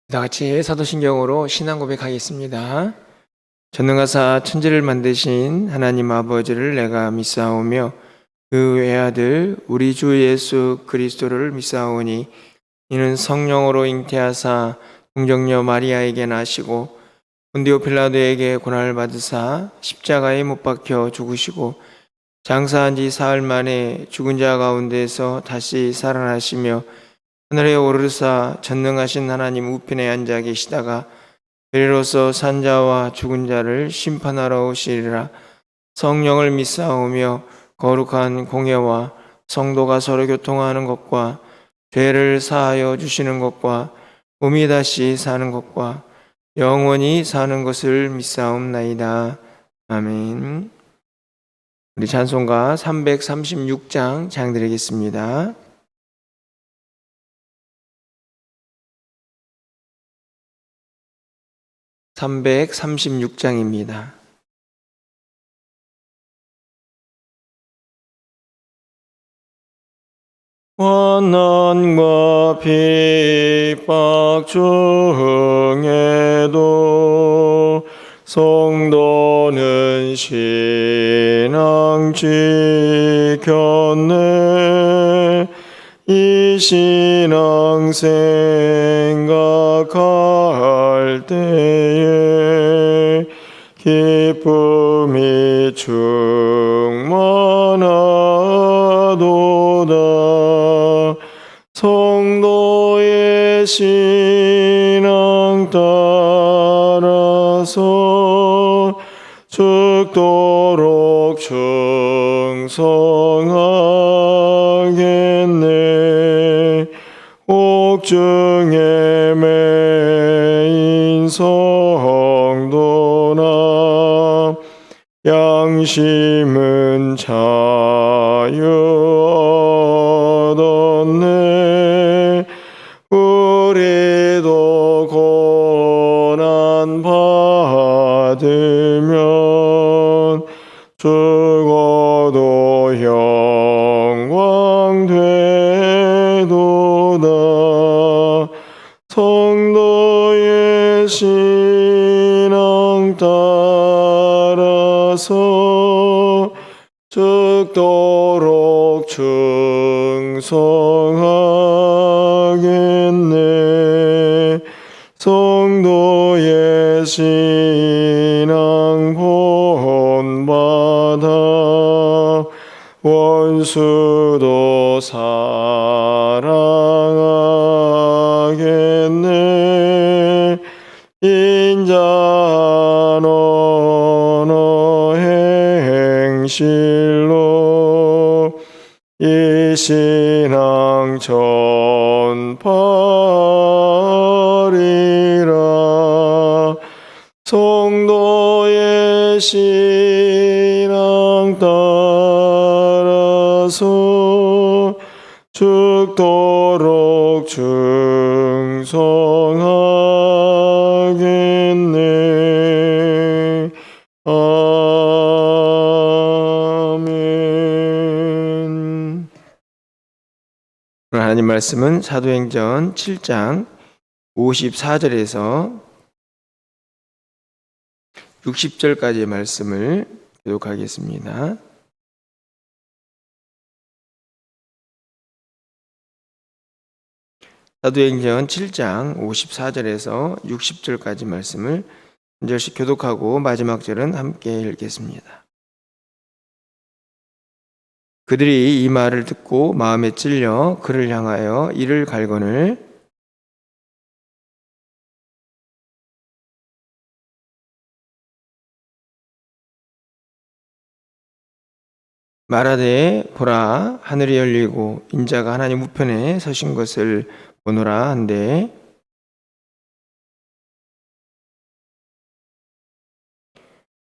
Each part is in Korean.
다 같이 사도신경으로 신앙 고백하겠습니다. 전능하사 천지를 만드신 하나님 아버지를 내가 믿사오며 그 외아들 우리 주 예수 그리스도를 믿사오니 이는 성령으로 잉태하사 동정녀 마리아에게 나시고 본디오 필라도에게 고난을 받으사 십자가에 못 박혀 죽으시고 장사한 지 사흘 만에 죽은 자 가운데서 다시 살아나시며 하늘에 오르사 전능하신 하나님 우편에 앉아 계시다가 그리로서 산자와 죽은 자를 심판하러 오시리라. 성령을 믿사오며 거룩한 공예와 성도가 서로 교통하는 것과 죄를 사하여 주시는 것과 몸이 다시 사는 것과 영원히 사는 것을 믿사옵나이다. 아멘. 우리 찬송가 336장 장드리겠습니다. (336장입니다) 환난과 핍박 중에도 성도는 신앙 지켰네. 이 신앙 생각할 때에 기쁨이 충만하도다. 성도의 신앙 따라서 죽도록 충성하겠네. 옥중에 매인 성도나 양심은 자유 얻었네. 우리도 고난 받으면 죽어도 영광 되도다. 성도의 신앙 따라서 죽도록 충성하겠네. 성도의 신앙 본받아 원수도 사랑하겠네. 인자한 언어 행실로 이 신앙 전파하리라. 성도의 신앙 따라서 죽도록 충성하겠네. 아멘. 하나님 말씀은 사도행전 7장 54절에서 60절까지의 말씀을 교독하겠습니다. 사도행전 7장 54절에서 60절까지 말씀을 한 절씩 교독하고 마지막 절은 함께 읽겠습니다. 그들이 이 말을 듣고 마음에 찔려 그를 향하여 이를 갈거늘 말하되 보라 하늘이 열리고 인자가 하나님 우편에 서신 것을 보노라 한데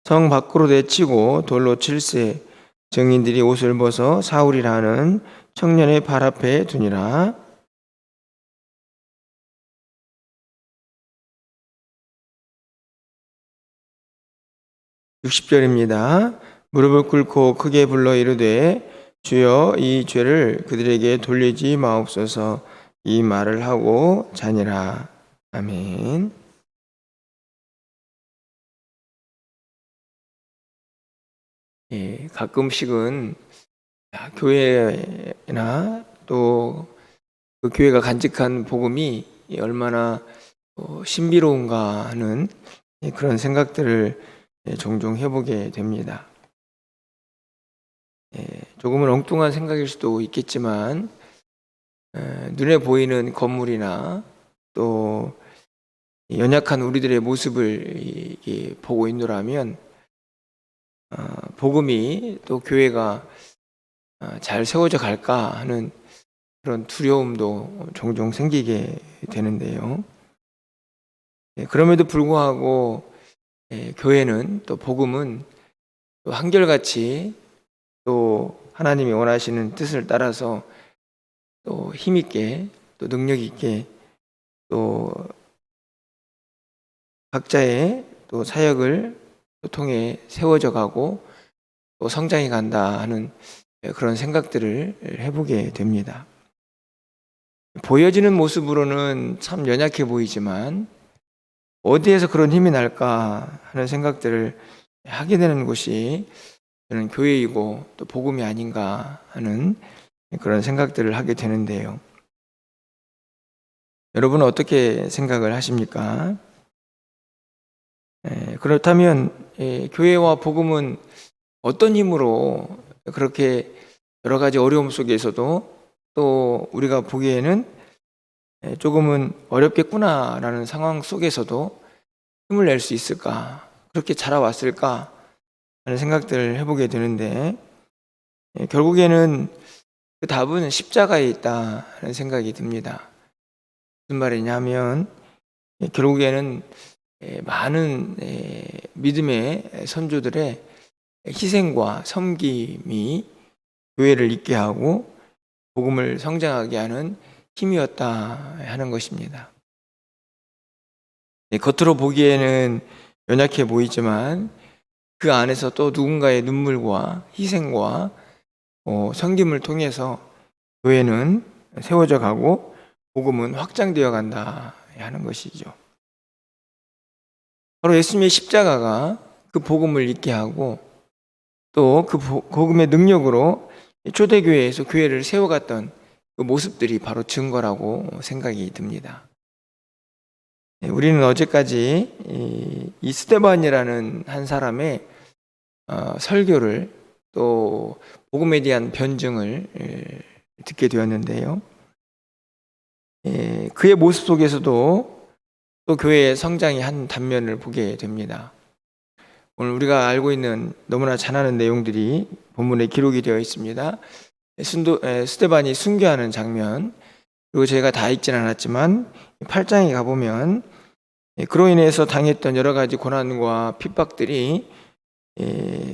성 밖으로 내치고 돌로 칠세 증인들이 옷을 벗어 사울이라 하는 청년의 발 앞에 두니라. (60절입니다) 무릎을 꿇고 크게 불러 이르되 주여 이 죄를 그들에게 돌리지 마옵소서. 이 말을 하고 자니라. 아멘. 예, 가끔씩은 교회나 또 그 교회가 간직한 복음이 얼마나 신비로운가 하는 그런 생각들을 종종 해보게 됩니다. 조금은 엉뚱한 생각일 수도 있겠지만 눈에 보이는 건물이나 또 연약한 우리들의 모습을 보고 있노라면 복음이 또 교회가 잘 세워져 갈까 하는 그런 두려움도 종종 생기게 되는데요. 그럼에도 불구하고 교회는 또 복음은 또 한결같이 또 하나님이 원하시는 뜻을 따라서 또 힘있게 또 능력 있게 또 각자의 또 사역을 통해 세워져 가고 또 성장해 간다 하는 그런 생각들을 해보게 됩니다. 보여지는 모습으로는 참 연약해 보이지만 어디에서 그런 힘이 날까 하는 생각들을 하게 되는 곳이 저는 교회이고 또 복음이 아닌가 하는 그런 생각들을 하게 되는데요. 여러분은 어떻게 생각을 하십니까? 그렇다면 교회와 복음은 어떤 힘으로 그렇게 여러 가지 어려움 속에서도 또 우리가 보기에는 조금은 어렵겠구나라는 상황 속에서도 힘을 낼 수 있을까? 그렇게 자라왔을까? 하는 생각들을 해보게 되는데 결국에는 그 답은 십자가에 있다 하는 생각이 듭니다. 무슨 말이냐면 결국에는 많은 믿음의 선조들의 희생과 섬김이 교회를 있게 하고 복음을 성장하게 하는 힘이었다 하는 것입니다. 겉으로 보기에는 연약해 보이지만 그 안에서 또 누군가의 눈물과 희생과 섬김을 통해서 교회는 세워져 가고 복음은 확장되어 간다 하는 것이죠. 바로 예수님의 십자가가 그 복음을 있게 하고 또 그 복음의 능력으로 초대교회에서 교회를 세워갔던 그 모습들이 바로 증거라고 생각이 듭니다. 우리는 어제까지 이 스데반이라는 한 사람의 설교를 또 복음에 대한 변증을 듣게 되었는데요. 그의 모습 속에서도 또 교회의 성장의 한 단면을 보게 됩니다. 오늘 우리가 알고 있는 너무나 잘 아는 내용들이 본문에 기록이 되어 있습니다. 스데반이 순교하는 장면, 그리고 저희가 다 읽지는 않았지만 8장에 가보면 그로 인해서 당했던 여러 가지 고난과 핍박들이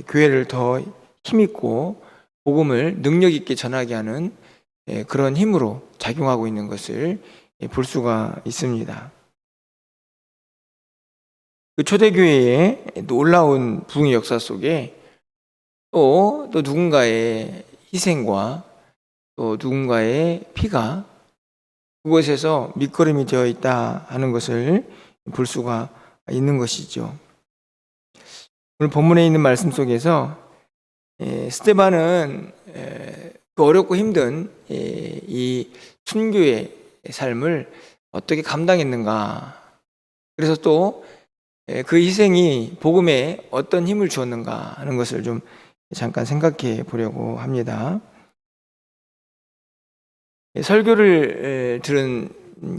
교회를 더 힘있고 복음을 능력 있게 전하게 하는 그런 힘으로 작용하고 있는 것을 볼 수가 있습니다. 그 초대교회의 놀라운 부흥의 역사 속에 또 누군가의 희생과 또 누군가의 피가 그곳에서 밑거름이 되어 있다 하는 것을 볼 수가 있는 것이죠. 오늘 본문에 있는 말씀 속에서 스데반은 그 어렵고 힘든 이 순교의 삶을 어떻게 감당했는가, 그래서 또 그 희생이 복음에 어떤 힘을 주었는가 하는 것을 좀 잠깐 생각해 보려고 합니다. 설교를 들은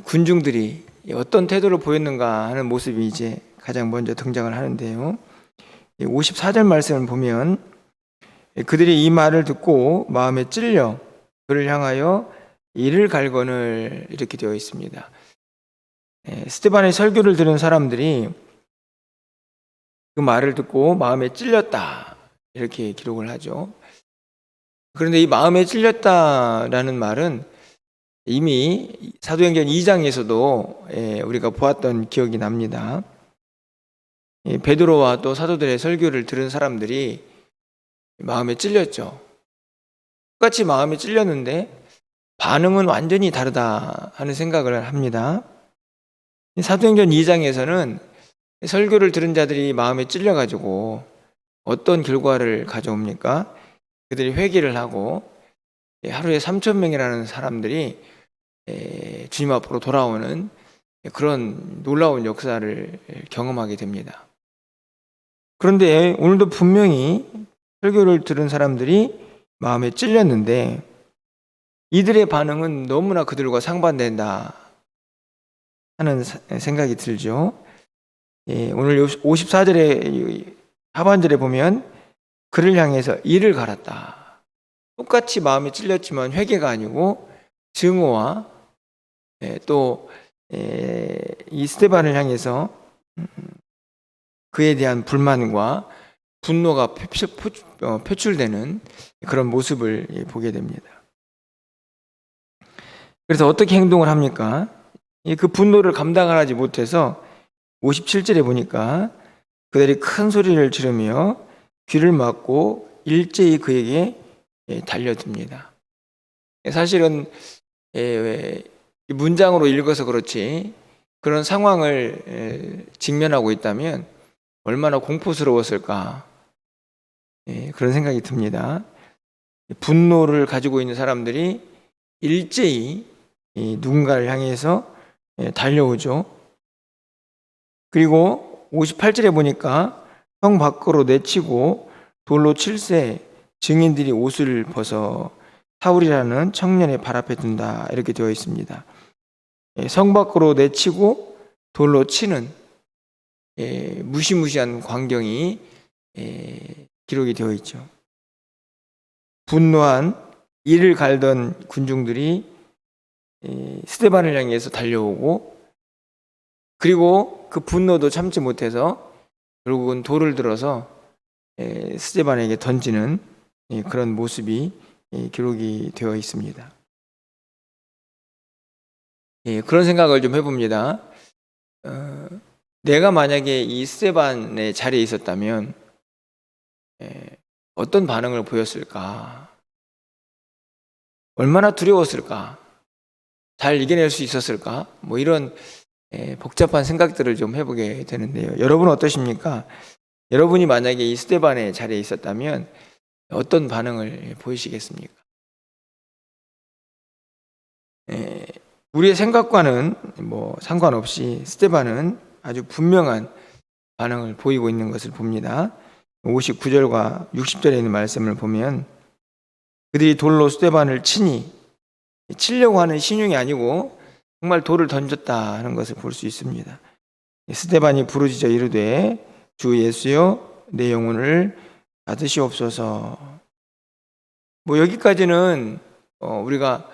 군중들이 어떤 태도를 보였는가 하는 모습이 이제 가장 먼저 등장을 하는데요. 54절 말씀을 보면 그들이 이 말을 듣고 마음에 찔려 그를 향하여 이를 갈거늘 이렇게 되어 있습니다. 스데반의 설교를 들은 사람들이 그 말을 듣고 마음에 찔렸다 이렇게 기록을 하죠. 그런데 이 마음에 찔렸다라는 말은 이미 사도행전 2장에서도 우리가 보았던 기억이 납니다. 베드로와 또 사도들의 설교를 들은 사람들이 마음에 찔렸죠. 똑같이 마음에 찔렸는데 반응은 완전히 다르다 하는 생각을 합니다. 사도행전 2장에서는 설교를 들은 자들이 마음에 찔려가지고 어떤 결과를 가져옵니까? 그들이 회개를 하고 하루에 3,000명이라는 사람들이 주님 앞으로 돌아오는 그런 놀라운 역사를 경험하게 됩니다. 그런데 오늘도 분명히 설교를 들은 사람들이 마음에 찔렸는데 이들의 반응은 너무나 그들과 상반된다 하는 생각이 들죠. 오늘 54절의 하반절에 보면 그를 향해서 이를 갈았다. 똑같이 마음이 찔렸지만 회개가 아니고 증오와 또 이 스데반을 향해서 그에 대한 불만과 분노가 표출되는 그런 모습을 보게 됩니다. 그래서 어떻게 행동을 합니까? 그 분노를 감당하지 못해서 57절에 보니까 그들이 큰 소리를 지르며 귀를 막고 일제히 그에게 달려듭니다. 사실은 문장으로 읽어서 그렇지 그런 상황을 직면하고 있다면 얼마나 공포스러웠을까 그런 생각이 듭니다. 분노를 가지고 있는 사람들이 일제히 누군가를 향해서 달려오죠. 그리고 58절에 보니까 성 밖으로 내치고 돌로 칠세 증인들이 옷을 벗어 사울이라는 청년의 발 앞에 둔다 이렇게 되어 있습니다. 성 밖으로 내치고 돌로 치는 무시무시한 광경이 기록이 되어 있죠. 분노한 이를 갈던 군중들이 스데반을 향해서 달려오고 그리고 그 분노도 참지 못해서 결국은 돌을 들어서 스데반에게 던지는 그런 모습이 기록이 되어 있습니다. 그런 생각을 좀 해봅니다. 내가 만약에 이 스데반의 자리에 있었다면 어떤 반응을 보였을까? 얼마나 두려웠을까? 잘 이겨낼 수 있었을까? 뭐 이런 복잡한 생각들을 좀 해보게 되는데요. 여러분은 어떠십니까? 여러분이 만약에 이 스데반의 자리에 있었다면 어떤 반응을 보이시겠습니까? 우리의 생각과는 뭐 상관없이 스데반은 아주 분명한 반응을 보이고 있는 것을 봅니다. 59절과 60절에 있는 말씀을 보면 그들이 돌로 스데반을 치려고 하는 신용이 아니고 정말 돌을 던졌다 하는 것을 볼 수 있습니다. 스데반이 부르짖어 이르되 주 예수여 내 영혼을 받으시옵소서. 뭐 여기까지는 우리가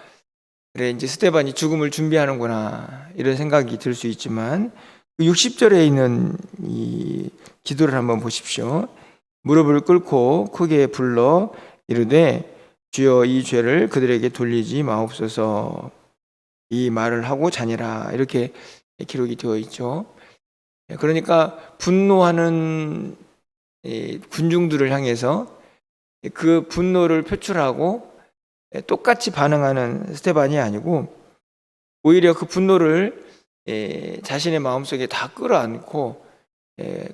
그래 이제 스데반이 죽음을 준비하는구나 이런 생각이 들 수 있지만 60절에 있는 이 기도를 한번 보십시오. 무릎을 꿇고 크게 불러 이르되 주여 이 죄를 그들에게 돌리지 마옵소서. 이 말을 하고 자니라 이렇게 기록이 되어 있죠. 그러니까 분노하는 군중들을 향해서 그 분노를 표출하고 똑같이 반응하는 스데반이 아니고 오히려 그 분노를 자신의 마음속에 다 끌어안고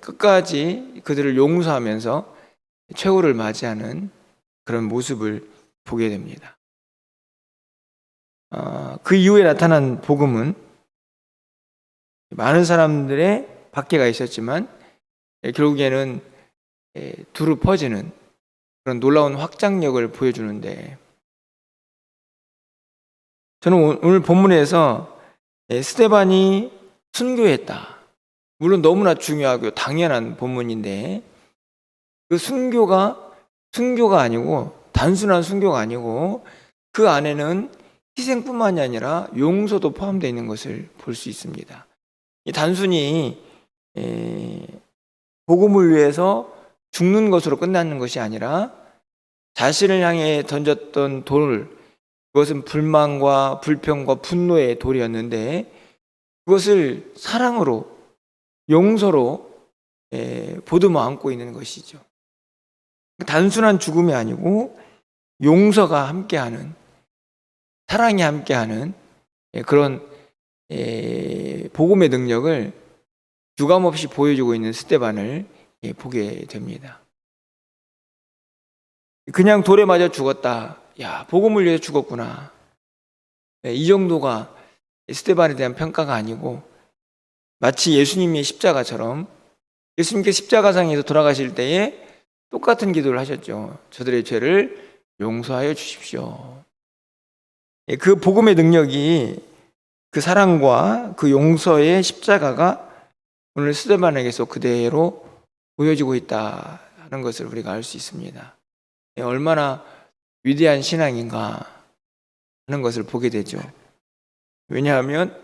끝까지 그들을 용서하면서 최후를 맞이하는 그런 모습을 보게 됩니다. 그 이후에 나타난 복음은 많은 사람들의 박해가 있었지만 결국에는 두루 퍼지는 그런 놀라운 확장력을 보여주는데 저는 오늘 본문에서 스데반이 순교했다. 물론 너무나 중요하고 당연한 본문인데 그 순교가 아니고 단순한 순교가 아니고 그 안에는 희생뿐만이 아니라 용서도 포함되어 있는 것을 볼 수 있습니다. 단순히 복음을 위해서 죽는 것으로 끝나는 것이 아니라 자신을 향해 던졌던 돌, 그것은 불만과 불평과 분노의 돌이었는데 그것을 사랑으로 용서로 보듬어 안고 있는 것이죠. 단순한 죽음이 아니고 용서가 함께하는, 사랑이 함께하는 그런 복음의 능력을 유감없이 보여주고 있는 스데반을 보게 됩니다. 그냥 돌에 맞아 죽었다. 야, 복음을 위해서 죽었구나. 이 정도가 스데반에 대한 평가가 아니고, 마치 예수님의 십자가처럼 예수님께서 십자가상에서 돌아가실 때에 똑같은 기도를 하셨죠. 저들의 죄를 용서하여 주십시오. 그 복음의 능력이, 그 사랑과 그 용서의 십자가가 오늘 스데반에게서 그대로 보여지고 있다 하는 것을 우리가 알 수 있습니다. 얼마나 위대한 신앙인가 하는 것을 보게 되죠. 왜냐하면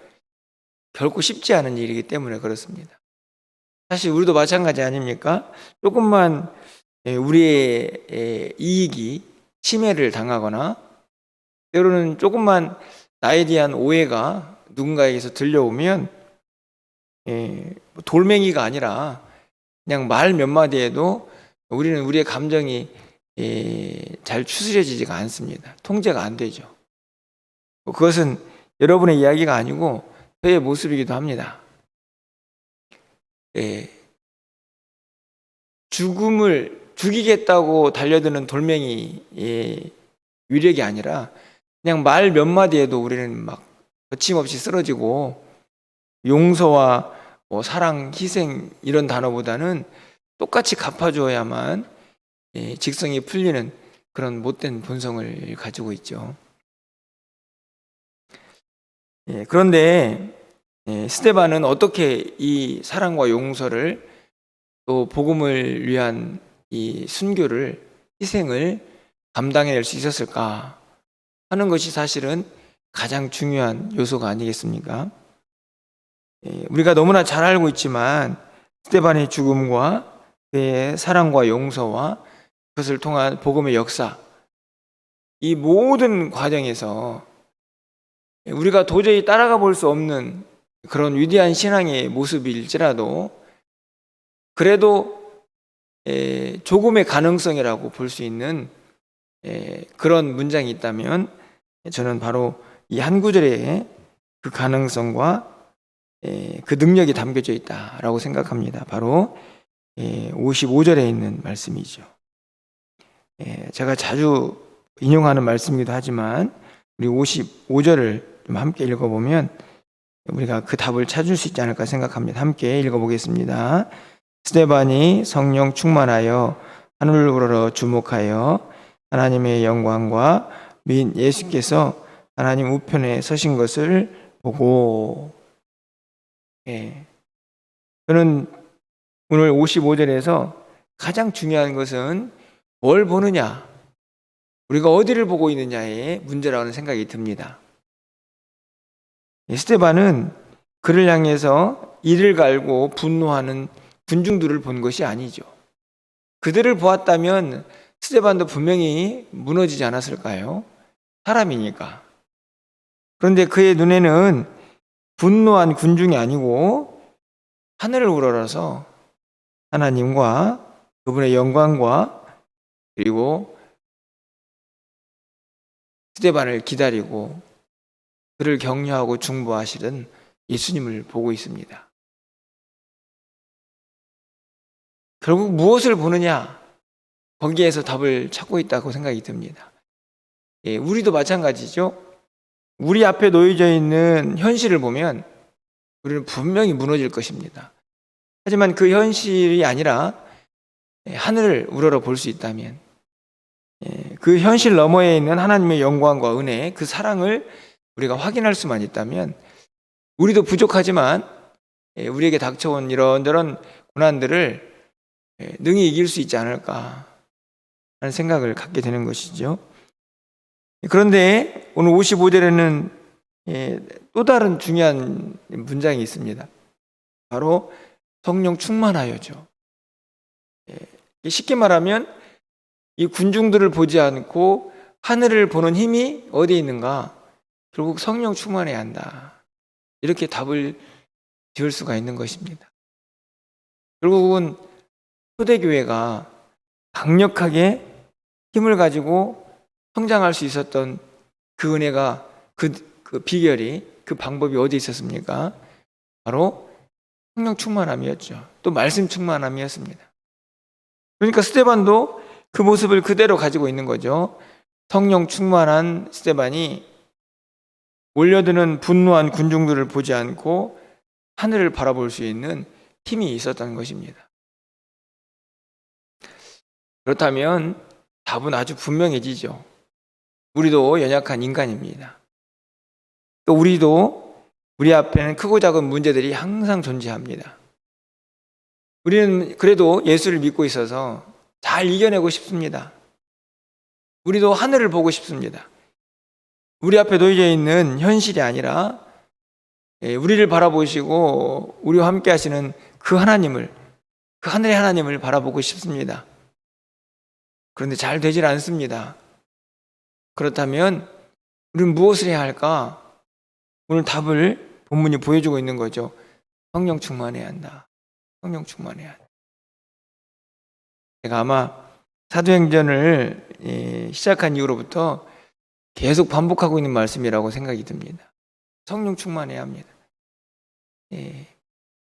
결코 쉽지 않은 일이기 때문에 그렇습니다. 사실 우리도 마찬가지 아닙니까? 조금만 우리의 이익이 침해를 당하거나, 때로는 조금만 나에 대한 오해가 누군가에게서 들려오면 돌멩이가 아니라 그냥 말 몇 마디에도 우리는 우리의 감정이 잘 추스려지지가 않습니다. 통제가 안 되죠. 그것은 여러분의 이야기가 아니고 저의 모습이기도 합니다. 죽음을 죽이겠다고 달려드는 돌멩이의 위력이 아니라 그냥 말 몇 마디에도 우리는 막 거침없이 쓰러지고, 용서와 사랑, 희생 이런 단어보다는 똑같이 갚아줘야만 직성이 풀리는 그런 못된 본성을 가지고 있죠. 그런데 스데반은 어떻게 이 사랑과 용서를, 또 복음을 위한 이 순교를, 희생을 감당해낼 수 있었을까 하는 것이 사실은 가장 중요한 요소가 아니겠습니까? 우리가 너무나 잘 알고 있지만 스데반의 죽음과 그의 사랑과 용서와 그것을 통한 복음의 역사, 이 모든 과정에서 우리가 도저히 따라가 볼 수 없는 그런 위대한 신앙의 모습일지라도, 그래도 조금의 가능성이라고 볼 수 있는 그런 문장이 있다면 저는 바로 이 한 구절에 그 가능성과 그 능력이 담겨져 있다라고 생각합니다. 바로 55절에 있는 말씀이죠. 제가 자주 인용하는 말씀이기도 하지만 우리 55절을 좀 함께 읽어보면 우리가 그 답을 찾을 수 있지 않을까 생각합니다. 함께 읽어보겠습니다. 스데반이 성령 충만하여 하늘을 우러러 주목하여 하나님의 영광과 및 예수께서 하나님 우편에 서신 것을 보고, 저는 오늘 55절에서 가장 중요한 것은 뭘 보느냐, 우리가 어디를 보고 있느냐의 문제라는 생각이 듭니다. 스데반은 그를 향해서 이를 갈고 분노하는 군중들을 본 것이 아니죠. 그들을 보았다면 스데반도 분명히 무너지지 않았을까요? 사람이니까. 그런데 그의 눈에는 분노한 군중이 아니고 하늘을 우러러서 하나님과 그분의 영광과, 그리고 스데반을 기다리고 그를 격려하고 중보하시는 예수님을 보고 있습니다. 결국 무엇을 보느냐, 거기에서 답을 찾고 있다고 생각이 듭니다. 우리도 마찬가지죠. 우리 앞에 놓여져 있는 현실을 보면 우리는 분명히 무너질 것입니다. 하지만 그 현실이 아니라 하늘을 우러러 볼 수 있다면, 그 현실 너머에 있는 하나님의 영광과 은혜, 그 사랑을 우리가 확인할 수만 있다면 우리도 부족하지만 우리에게 닥쳐온 이런저런 고난들을 능히 이길 수 있지 않을까 하는 생각을 갖게 되는 것이죠. 그런데 오늘 55절에는 또 다른 중요한 문장이 있습니다. 바로 성령 충만하여죠. 쉽게 말하면 이 군중들을 보지 않고 하늘을 보는 힘이 어디에 있는가? 결국 성령 충만해야 한다. 이렇게 답을 지을 수가 있는 것입니다. 결국은 초대교회가 강력하게 힘을 가지고 성장할 수 있었던 그 은혜가, 그 비결이, 그 방법이 어디 있었습니까? 바로 성령 충만함이었죠. 또 말씀 충만함이었습니다. 그러니까 스데반도 그 모습을 그대로 가지고 있는 거죠. 성령 충만한 스데반이 몰려드는 분노한 군중들을 보지 않고 하늘을 바라볼 수 있는 힘이 있었다는 것입니다. 그렇다면 답은 아주 분명해지죠. 우리도 연약한 인간입니다. 또 우리도 우리 앞에는 크고 작은 문제들이 항상 존재합니다. 우리는 그래도 예수를 믿고 있어서 잘 이겨내고 싶습니다. 우리도 하늘을 보고 싶습니다. 우리 앞에 놓여져 있는 현실이 아니라 우리를 바라보시고 우리와 함께 하시는 그 하나님을, 그 하늘의 하나님을 바라보고 싶습니다. 그런데 잘 되질 않습니다. 그렇다면 우리는 무엇을 해야 할까? 오늘 답을 본문이 보여주고 있는 거죠. 성령 충만해야 한다. 성령 충만해야 한다. 제가 아마 사도행전을 시작한 이후로부터 계속 반복하고 있는 말씀이라고 생각이 듭니다. 성령 충만해야 합니다.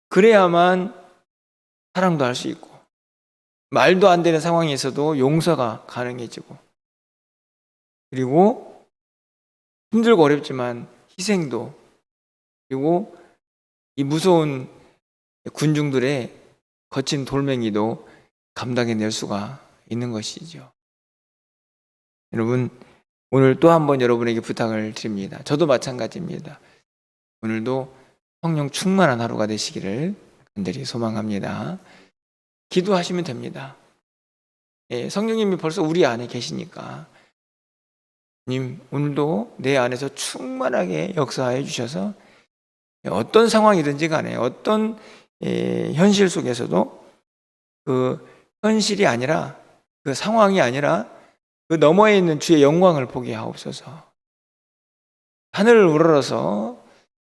그래야만 사랑도 할 수 있고 말도 안 되는 상황에서도 용서가 가능해지고 그리고 힘들고 어렵지만 희생도 그리고 이 무서운 군중들의 거친 돌멩이도 감당해낼 수가 있는 것이죠. 여러분 오늘 또 한 번 여러분에게 부탁을 드립니다. 저도 마찬가지입니다. 오늘도 성령 충만한 하루가 되시기를 간절히 소망합니다. 기도하시면 됩니다. 성령님이 벌써 우리 안에 계시니까 님 오늘도 내 안에서 충만하게 역사해 주셔서 어떤 상황이든지 간에 어떤 현실 속에서도 그 현실이 아니라 그 상황이 아니라 그 너머에 있는 주의 영광을 보게 하옵소서. 하늘을 우러러서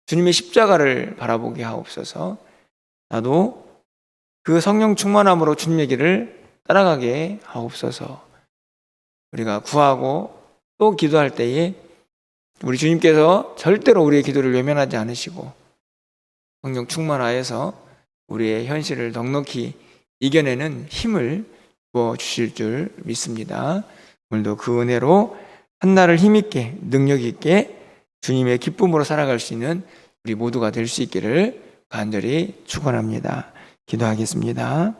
주님의 십자가를 바라보게 하옵소서. 나도 그 성령 충만함으로 주님의 길을 따라가게 하옵소서. 우리가 구하고 또 기도할 때에 우리 주님께서 절대로 우리의 기도를 외면하지 않으시고 성령 충만하여서 우리의 현실을 넉넉히 이겨내는 힘을 부어 주실 줄 믿습니다. 오늘도 그 은혜로 한날을 힘있게 능력있게 주님의 기쁨으로 살아갈 수 있는 우리 모두가 될 수 있기를 간절히 축원합니다. 기도하겠습니다.